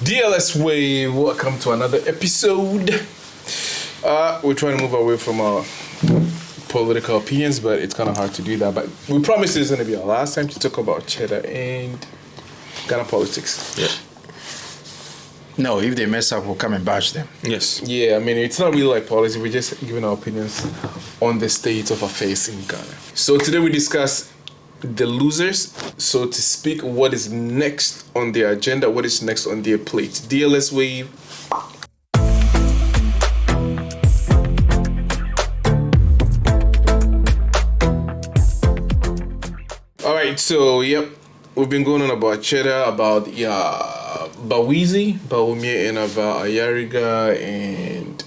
DLS Wave, welcome to another episode. We're trying to move away from our political opinions, but it's kind of hard to do that. But we promise it's going to be our last time to talk about Cheddar and Ghana politics. Yeah. No, if they mess up, we'll come and bash them. Yes. Yeah, I mean, it's not really like policy. We're just giving our opinions on the state of affairs in Ghana. So today we discuss the losers, so to speak, what is next on their agenda, what is next on their plate. DLS Wave. All right, so we've been going on about Cheddar, about Bawizi, Bawumia, and about Ayariga, and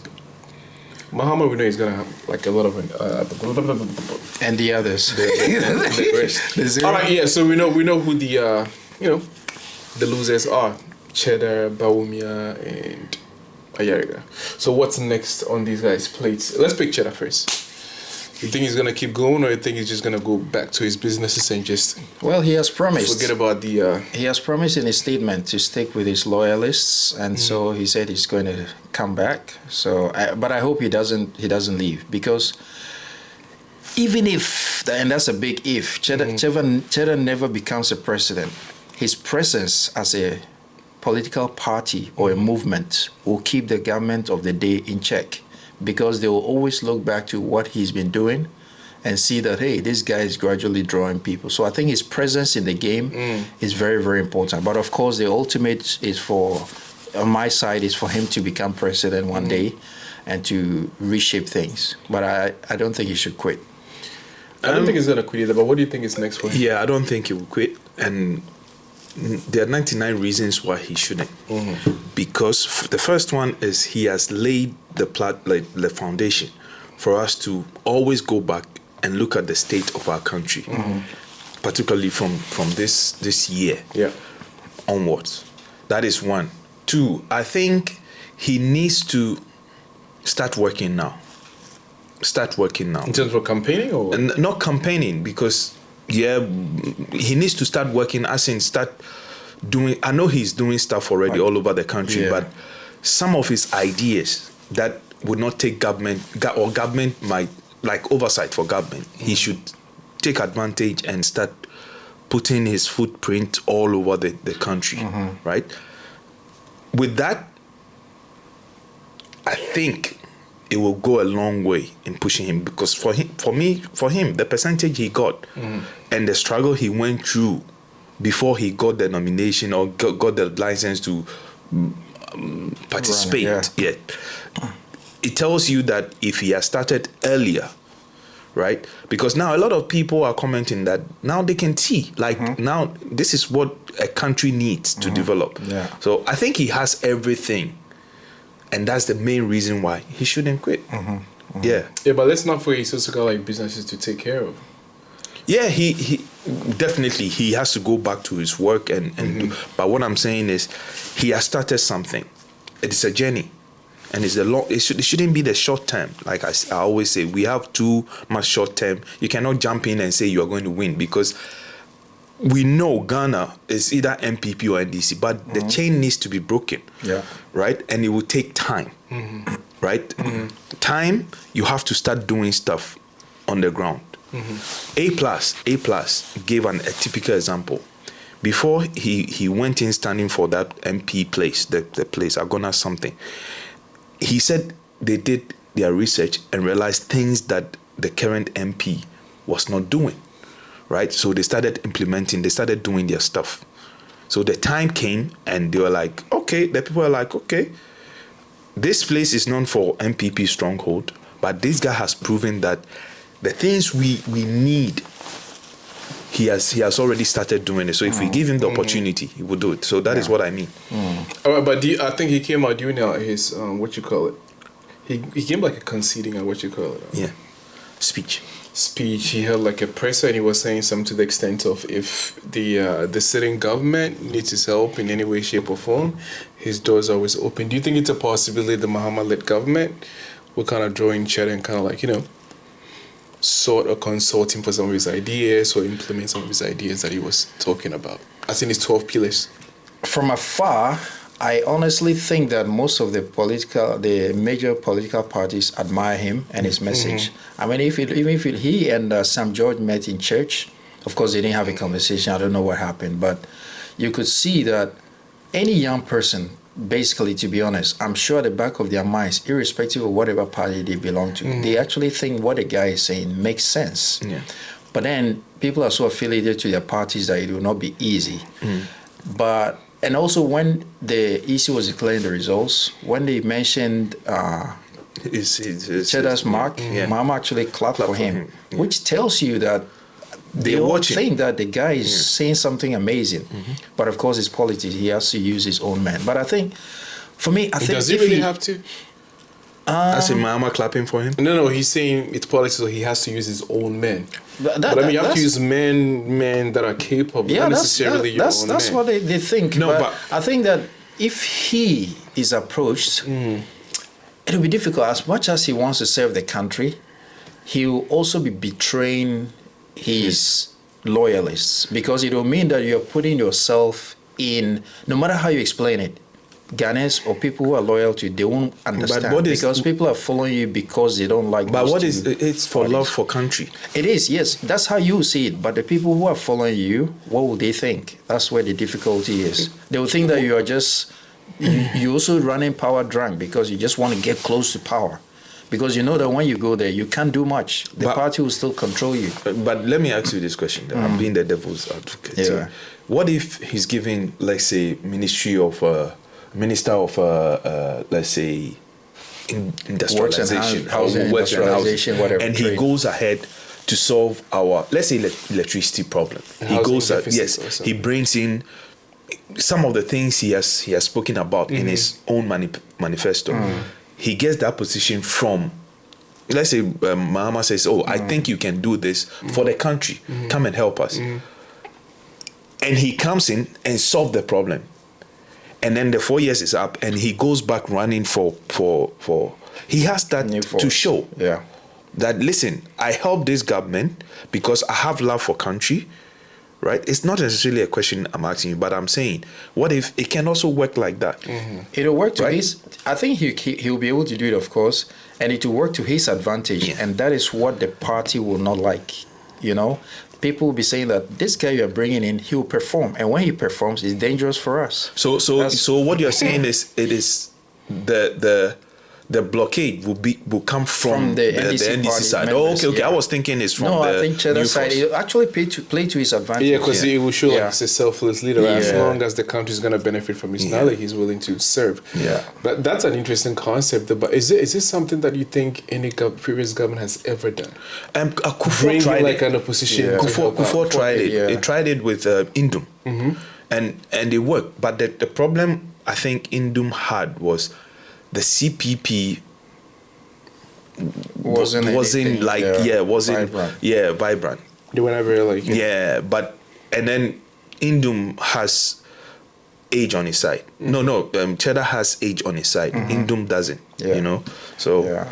Muhammad. We know he's gonna have like a lot of And the others. the rest. All right, yeah. So we know who the the losers are: Cheddar, Bawumia, and Ayariga. So what's next on these guys' plates? Let's pick Cheddar first. You think he's gonna keep going, or you think he's just gonna go back to his businesses and just Well, he has promised. forget about the? He has promised in his statement to stick with his loyalists, and so he said he's going to come back. So, but I hope he doesn't leave, because even if, and that's a big if, Cheddar never becomes a president, his presence as a political party or a movement will keep the government of the day in check, because they will always look back to what he's been doing and see that, hey, this guy is gradually drawing people. So I think his presence in the game is very, very important. But of course, the ultimate is on my side, is for him to become president one day and to reshape things. But I don't think he should quit. I don't think he's gonna quit either. But what do you think is next for him? Yeah, I don't think he will quit. And there are 99 reasons why he shouldn't. Because the first one is he has laid the foundation for us to always go back and look at the state of our country, particularly from this year onwards. That is one. Two, I think he needs to start working now. In terms of campaigning, or And not campaigning, because he needs to start working, as in start doing. I know he's doing stuff already all over the country, but some of his ideas that would not take government might, like oversight for government, he should take advantage and start putting his footprint all over the country, right? With that, I think it will go a long way in pushing him, because for him, the percentage he got and the struggle he went through before he got the nomination or got the license to participate, it tells you that if he has started earlier, right? Because now a lot of people are commenting that now they can see, like now this is what a country needs to develop. Yeah. So I think he has everything. And that's the main reason why he shouldn't quit. Yeah, but let's not forget he's also got like businesses to take care of. Yeah, he definitely he has to go back to his work and do. But what I'm saying is, he has started something. It's a journey, and it's a long. It shouldn't be the short term. Like I always say, we have too much short term. You cannot jump in and say you are going to win, because we know Ghana is either MPP or NDC, but the chain needs to be broken. Right? And it will take time. Right? Time, you have to start doing stuff on the ground. A plus gave a typical example. Before he went in standing for that MP place, the place, Agona something, he said they did their research and realized things that the current MP was not doing. Right? So they started implementing, they started doing their stuff. So the time came and they were like, okay, the people are like, okay, this place is known for MPP stronghold, but this guy has proven that the things we need, he has already started doing it. So if we give him the opportunity, he will do it. So that is what I mean. All right, but I think he came out doing his what you call it. He came like a conceding at what you call it. Speech. He held like a presser, and he was saying something to the extent of, if the sitting government needs his help in any way, shape or form, his doors are always open. Do you think it's a possibility the Mahama-led government will kind of draw in Cheddar and kind of like, sort of consult him for some of his ideas or implement some of his ideas that he was talking about, as in his 12 pillars? From afar, I honestly think that most of the major political parties admire him and his message. I mean, even if he and Sam George met in church, of course they didn't have a conversation. I don't know what happened, but you could see that any young person, basically, to be honest, I'm sure at the back of their minds, irrespective of whatever party they belong to, they actually think what the guy is saying makes sense. Yeah. But then people are so affiliated to their parties that it will not be easy. But and also when the EC was declaring the results, when they mentioned Cheddar's mark, Mama actually clapped for him, which tells you that they all think that the guy is saying something amazing. But of course, it's politics. He has to use his own man. But I think, for me, I think does he really have to? I see Mama clapping for him. No, he's saying it's politics, so he has to use his own men. But I mean, you have to use men that are capable, not necessarily your own men. That's what they think. No, but I think that if he is approached, it'll be difficult. As much as he wants to serve the country, he will also be betraying his loyalists, because it will mean that you're putting yourself in, no matter how you explain it, Ghanaians or people who are loyal to you, they won't understand, because people are following you because they don't like. But what is it's for love for country? It is, yes. That's how you see it. But the people who are following you, what will they think? That's where the difficulty is. They will think that you are just you also running power drunk because you just want to get close to power. Because you know that when you go there, you can't do much. The party will still control you. But let me ask you this question. I'm being the devil's advocate. Yeah. What if he's giving, let's say, Minister of, let's say, industrialization, works and housing, whatever, and trade. he goes ahead to solve our, let's say, electricity problem. He goes, he brings in some of the things he has spoken about in his own manifesto. He gets that position from, let's say, Mahama says, I think you can do this for the country. Come and help us. And he comes in and solves the problem. And then the 4 years is up and he goes back running for he has that to show that, listen, I help this government because I have love for country. Right? It's not necessarily a question I'm asking you, but I'm saying, what if it can also work like that? It'll work to his. I think he'll be able to do it, of course, and it will work to his advantage. And that is what the party will not like. You know, people will be saying that this guy you're bringing in, he will perform, and when he performs, it's dangerous for us. So what you're saying is, it is the blockade will come from the NDC side. Members, okay. I was thinking it's from I think Cheddar side. It actually play to his advantage. Yeah, because it will show like he's a selfless leader. As long as the country is going to benefit from his knowledge, he's willing to serve. Yeah, but that's an interesting concept. But is this something that you think any previous government has ever done? Kufuor tried like it. an opposition. Kufuor tried it. They tried it with Indum, and it worked. But the problem I think Indum had was the CPP wasn't vibrant. They were never like but and then Indum has age on his side. Cheddar has age on his side. Indum doesn't. You know, so.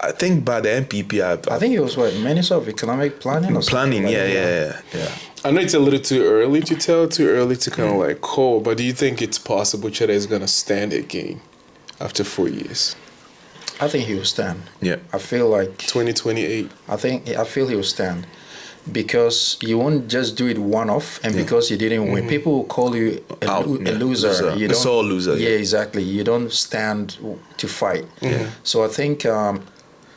I think by the MPP, I think it was Minister of Economic Planning or planning. Yeah. I know it's a little too early to tell, too early to kind of like call, but do you think it's possible Cheddar is going to stand again after 4 years? I think he will stand. Yeah. I feel like 2028. I feel he will stand, because you won't just do it one-off, and because you didn't win, people will call you a loser. You don't, a loser. Yeah, exactly. You don't stand to fight. So I think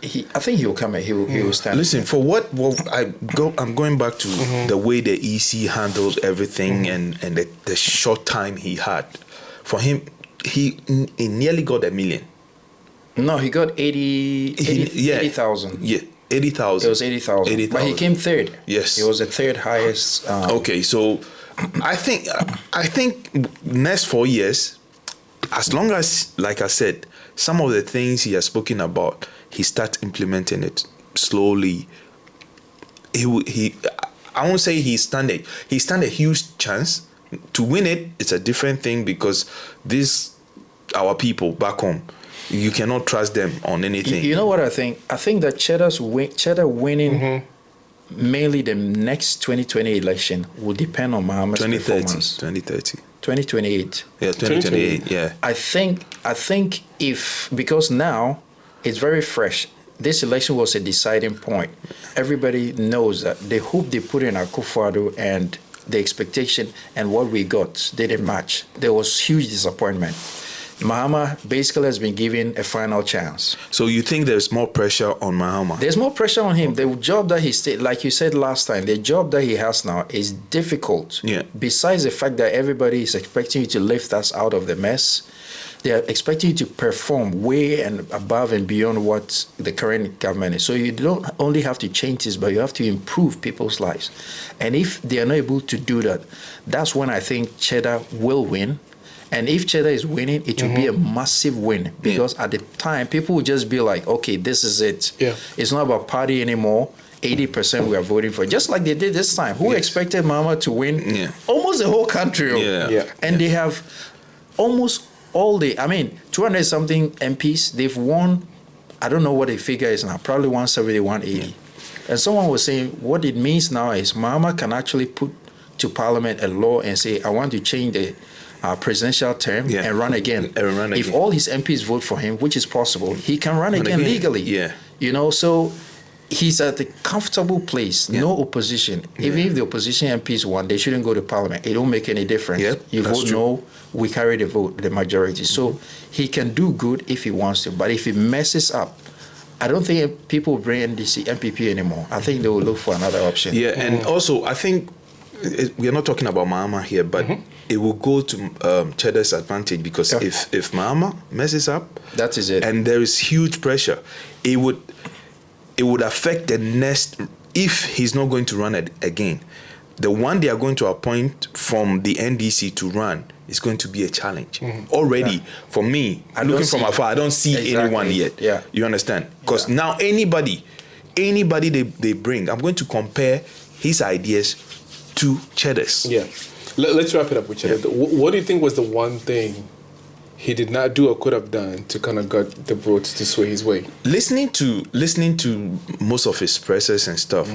he will come. He will stand. Listen, for what I'm going back to the way the EC handled everything and the short time he had. For him, he nearly got 1 million. No, he got 80,000. Yeah. 80,000. It was 80,000. But he came third. Yes. He was the third highest. Okay, so I think next 4 years, as long as, like I said, some of the things he has spoken about, he starts implementing it slowly. I won't say he stand a huge chance to win it. It's a different thing, because our people back home, you cannot trust them on anything. You know what I think? I think that Cheddar winning mainly the next 2020 election will depend on Mahama's performance. 2030. 2028. Yeah, 2028. Yeah. I think if, because now it's very fresh. This election was a deciding point. Everybody knows that the hope they put in Akufo-Addo and the expectation and what we got didn't match. There was huge disappointment. Mahama basically has been given a final chance. So you think there's more pressure on Mahama? There's more pressure on him. The job that like you said last time, the job that he has now is difficult. Yeah. Besides the fact that everybody is expecting you to lift us out of the mess, they are expecting you to perform way and above and beyond what the current government is. So you don't only have to change this, but you have to improve people's lives. And if they are not able to do that, that's when I think Cheddar will win. And if Cheddar is winning, it will be a massive win, because at the time, people will just be like, okay, this is it. Yeah. It's not about party anymore. 80% we are voting for, just like they did this time. Who expected Mahama to win? Yeah. Almost the whole country. Yeah. And they have almost all 200 something MPs. They've won, I don't know what the figure is now, probably 170, 180. Yeah. And someone was saying what it means now is Mahama can actually put to Parliament a law and say, I want to change the presidential term and run again. If all his MPs vote for him, which is possible, he can run again legally. Yeah. So he's at a comfortable place, no opposition. Even if the opposition MPs won, they shouldn't go to Parliament. It don't make any difference. You vote no, we carry the majority. So he can do good if he wants to, but if he messes up, I don't think people will bring NDC, MPP anymore. I think they will look for another option. Yeah, and also I think we are not talking about Mahama here, but it will go to Cheddar's advantage, because if Mahama messes up, that is it, and there is huge pressure, it would affect the next. If he's not going to run it again, the one they are going to appoint from the NDC to run is going to be a challenge. Already, for me, looking from afar, I don't see anyone yet. Yeah. You understand? Because now anybody they bring, I'm going to compare his ideas to Cheddar's. Yeah. Let's wrap it up with Cheddar. Yeah. What do you think was the one thing he did not do or could have done to kind of get the votes to sway his way? Listening to most of his presses and stuff,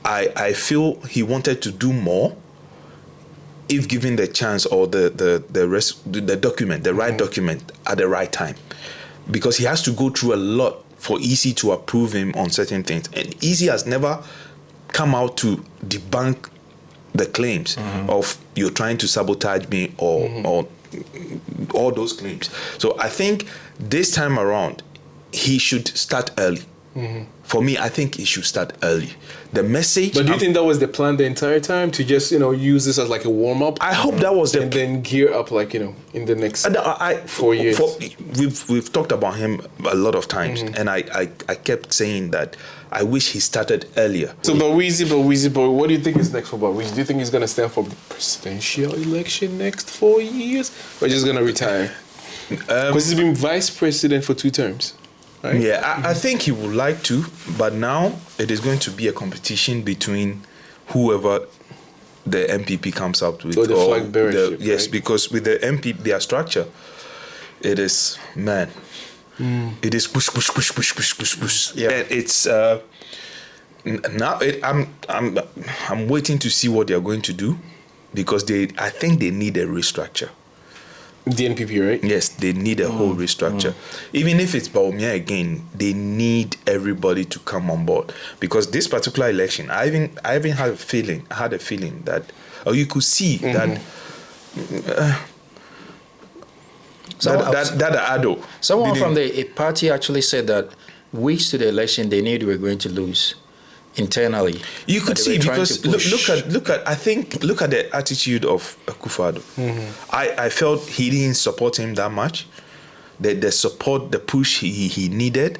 I feel he wanted to do more if given the chance, or the document, the right document at the right time, because he has to go through a lot for EC to approve him on certain things, and EC has never come out to debunk the claims of you're trying to sabotage me or all those claims. So I think this time around he should start early. For me, I think he should start early. The message. But do you think that was the plan the entire time, to just use this as like a warm up? I hope that was and then gear up in the next 4 years. We've talked about him a lot of times, and I kept saying that I wish he started earlier. So Baweezy, what do you think is next for Baweezy? Do you think he's gonna stand for the presidential election next 4 years, or just gonna retire? Because he's been vice president for 2 terms. Right? Yeah, I think he would like to, but now it is going to be a competition between whoever the MPP comes up with. Or the flag bearership. Yes, right? because with the MPP, their structure, it is, man, it is push. Yeah. And it's now. I'm waiting to see what they are going to do, because I think they need a restructure. The NPP, right? Yes, they need a whole restructure. Even if it's Baumia again, they need everybody to come on board, because this particular election, I even had a feeling that, or you could see that Addo. Someone from the party actually said that weeks to the election, they knew they were going to lose internally. You could see, because look at the attitude of Akufo-Addo. I felt he didn't support him that much. The support, the push he needed,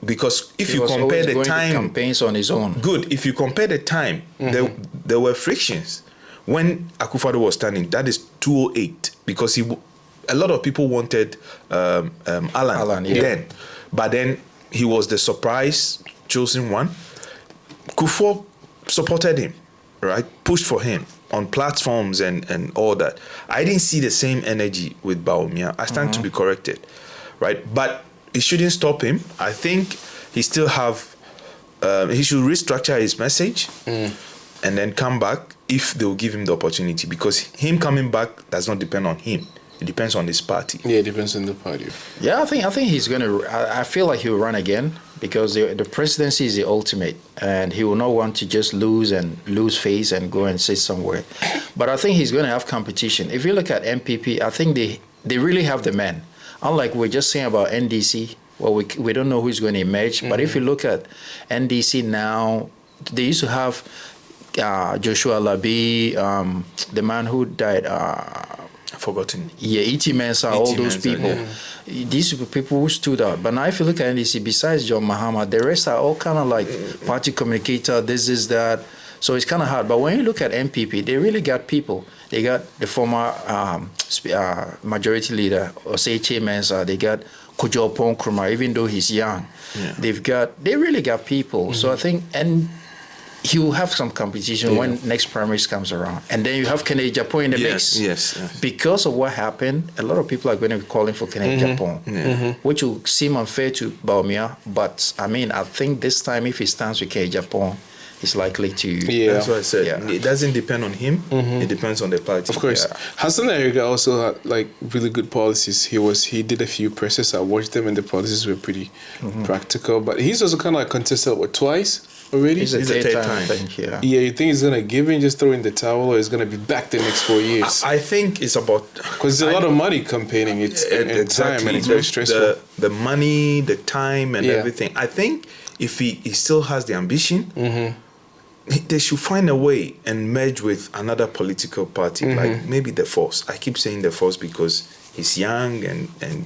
because if you compare the time, campaigns on his own. Good. If you compare the time, there were frictions when Akufo-Addo was standing. That is 2008, because a lot of people wanted Alan then, but then he was the surprise chosen one. Kufuor supported him, right? Pushed for him on platforms and all that. I didn't see the same energy with Baumia. I stand to be corrected, right? But it shouldn't stop him. I think he still have. He should restructure his message and then come back if they'll give him the opportunity, because him coming back does not depend on him. It depends on his party. Yeah, it depends on the party. Yeah, I think he's gonna. I feel like he'll run again because the presidency is the ultimate, and he will not want to just lose face and go and sit somewhere. But I think he's gonna have competition. If you look at MPP, I think they really have the men. Unlike we're just saying about NDC, well, we don't know who's going to emerge. But if you look at NDC now, they used to have Joshua Labi, the man who died. Forgotten. Yeah, E.T. Mensah, all those Mensah, people. yeah. These were people who stood out. But now if you look at NDC, besides John Mahama, the rest are all kind of like party communicator, this is that. So it's kind of hard. But when you look at MPP, they really got people. They got the former majority leader, Osei Mensah. They got Kojo Nkrumah, even though he's young. Yeah. They really got people. So I think, and he will have some competition when next primaries comes around. And then you have Kennedy Japon in the mix. Yes. Because of what happened, a lot of people are going to be calling for Kennedy Japon, which will seem unfair to Baumia. But I mean, I think this time if he stands with Kennedy Japon, he's likely to. Yeah. That's what I said. Yeah. It doesn't depend on him. It depends on the party. Of course. Yeah. Hassan Ariga also had like really good policies. He did a few presses. I watched them and the policies were pretty practical. But he's also kind of like contested twice already. He's a He's a third third time, time. I think, yeah. Yeah, you think he's gonna give in, just throw in the towel, or he's gonna be back the next 4 years? I think it's about Because there's a lot of money campaigning. It's and time, and it's very stressful. The money, the time, and Yeah. everything. I think if he still has the ambition, they should find a way and merge with another political party, like maybe the Force. I keep saying the Force because he's young and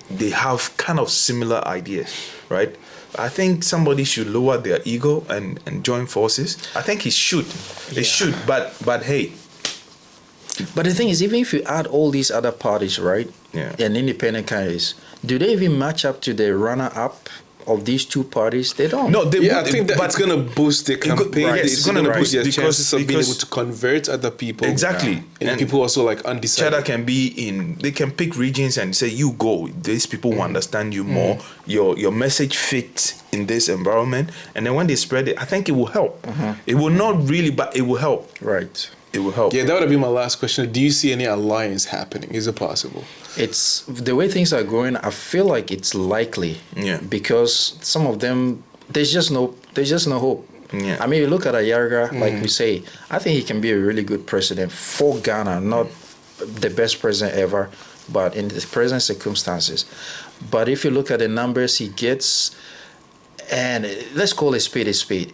they have kind of similar ideas, right? I think somebody should lower their ego and join forces. I think he should. They should. But hey. But the thing is, even if you add all these other parties, right, and independent candidates, do they even match up to the runner-up of these two parties? They don't. No, they I would, think that but it's gonna boost the campaign. right, It's it's gonna gonna boost their boost chances of being because- able to convert other people. Exactly. And, And people also like undecided. Cheddar can be in. They can pick regions and say, "You go. These people will understand you more. Your message fits in this environment." And then when they spread it, I think it will help. It will not really, but it will help. Right. It will help. Yeah, that would have been my last question. Do you see any alliance happening? Is it possible? It's the way things are going. I feel like it's likely. Yeah. Because some of them, there's just no hope. Yeah. I mean, you look at Ayarga, like we say, I think he can be a really good president for Ghana. Not the best president ever, but in the present circumstances. But if you look at the numbers he gets, and let's call a spade,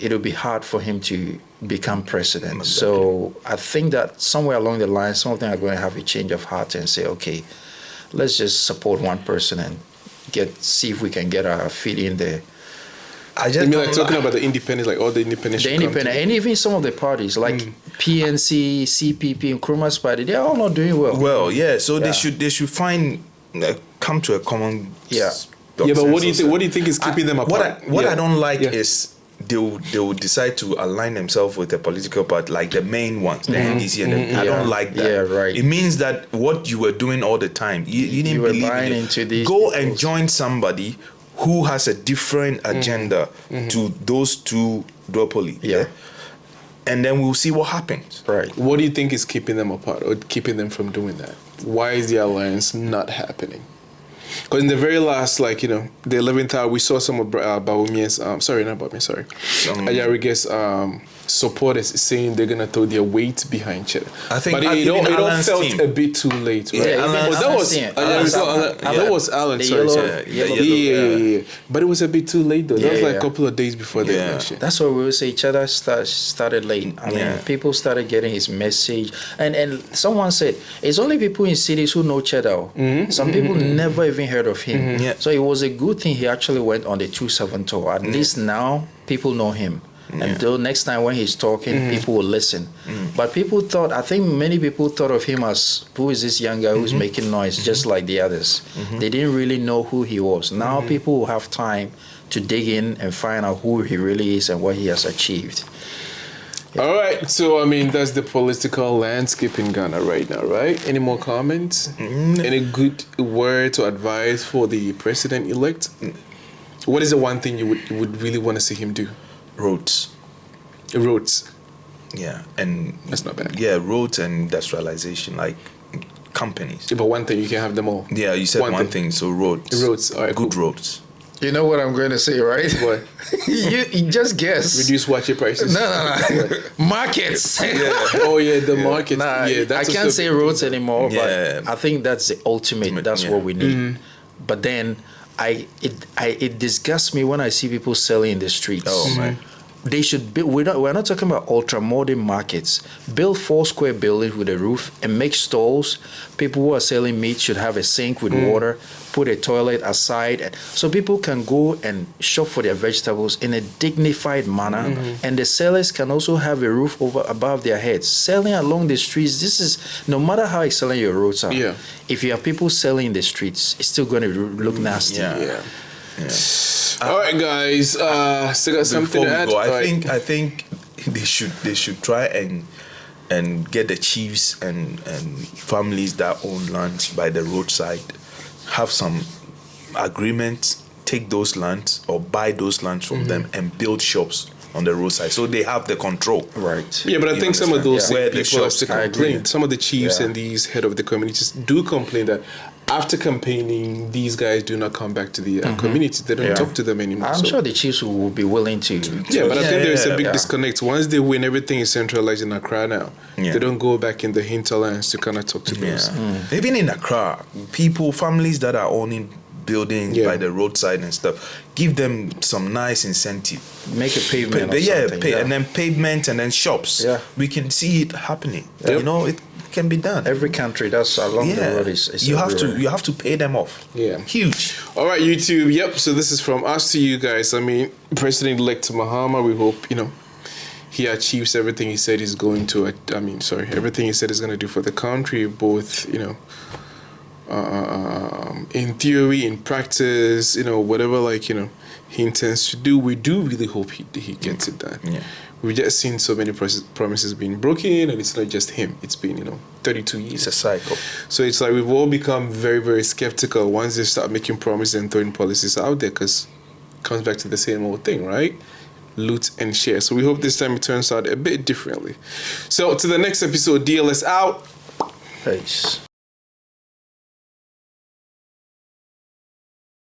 it'll be hard for him to become president. So I think that somewhere along the line, some of them are going to have a change of heart and say, okay, let's just support one person and see if we can get our feet in there. I You just mean like don't talking like- about the independents, like all the independents? The should come independent, together? and even some of the parties like PNC, CPP, and Nkrumah's party, they're all not doing well. Well, yeah. So Yeah. they should find come to a common. Yeah. Yeah, but what do you consensus. think? What do you think is keeping them apart? What I don't like Yeah. is they will decide to align themselves with a political party, like the main ones, the NDC, and I don't like that. Yeah, right. It means that what you were doing all the time, you didn't You were believe buying in it. into these Go and people's- join somebody who has a different agenda to those two duopoly. Yeah. And then we'll see what happens. Right. What do you think is keeping them apart or keeping them from doing that? Why is the alliance not happening? Because in the very last, like, the 11th hour, we saw some of Bawumia's, Ayarige's supporters saying they're going to throw their weight behind Cheddar. I think but even it all Alan's felt team. a bit too late, right? Yeah, Alan- Well, that was Alan- that was Alan. The Sorry, yellow- sorry. yellow- Yeah. But it was a bit too late, though. That was Yeah, like a yeah. couple of days before the Yeah. election. That's why we will say Cheddar started late. I mean, Yeah. people started getting his message. And someone said, it's only people in cities who know Cheddar. Some people never even heard of him. Yeah. So it was a good thing he actually went on the 2-7 tour. At least now, people know him. Until next time when he's talking, people will listen. But I think many people thought of him as, who is this young guy who's making noise, just like the others. They didn't really know who he was. Now people will have time to dig in and find out who he really is and what he has achieved. All right, so I mean that's the political landscape in Ghana right now, right? Any more comments? Any good word or advice for the president-elect? What is the one thing you would really want to see him do? Roads. Roads. Yeah, and That's not bad. Yeah, roads and industrialization, like companies. But one thing, you can have them all. Yeah, you said one thing. So roads. Roads, all right, good cool. roads. You know what I'm going to say, right? What? you just guess. Reduce watcher prices. No. Markets. Oh yeah, the market. Nah, yeah, I that's can't say roads anymore, Yeah. but I think that's the ultimate. That's Yeah. what we need. But then it disgusts me when I see people selling in the streets. Oh man. They should build. We're not talking about ultra modern markets. Build 4 square buildings with a roof and make stalls. People who are selling meat should have a sink with water. Put a toilet aside, so people can go and shop for their vegetables in a dignified manner. And the sellers can also have a roof above their heads. Selling along the streets. This is no matter how excellent your roads are. Yeah. If you have people selling in the streets, it's still going to look nasty. Yeah. All right, guys. Still got something Before to we add? go, All right. I think they should try and get the chiefs and families that own lands by the roadside, have some agreements, take those lands or buy those lands from them and build shops on the roadside, so they have the control. Right. Yeah, but I You think some of understand? those Yeah. Where people the have shops- to I complain. agree. Some of the chiefs Yeah. and these head of the communities do complain that after campaigning, these guys do not come back to the community. They don't Yeah. talk to them anymore. I'm So- sure the chiefs will be willing to. Yeah, but I think there's a big yeah. disconnect. Once they win, everything is centralized in Accra now. Yeah. They don't go back in the hinterlands to kind of talk to those. Even in Accra, families that are owning buildings Yeah. by the roadside and stuff, give them some nice incentive. Make a pavement. or something, And then pavement and then shops. Yeah. We can see it happening. Yep. You know, it can be done. Every country that's along the road is you have everywhere. to pay them off. Yeah. Huge. All right, YouTube. Yep. So this is from us to you guys. I mean, President-elect Mahama, we hope, he achieves everything he said he's going to. Everything he said he's going to do for the country, both, in theory, in practice, whatever, he intends to do. We do really hope he gets it done. Yeah. We've just seen so many promises being broken, and it's not just him. It's been, 32 years. It's a cycle. So it's like we've all become very, very skeptical once they start making promises and throwing policies out there, because it comes back to the same old thing, right? Loot and share. So we hope this time it turns out a bit differently. So to the next episode, DLS out. Peace.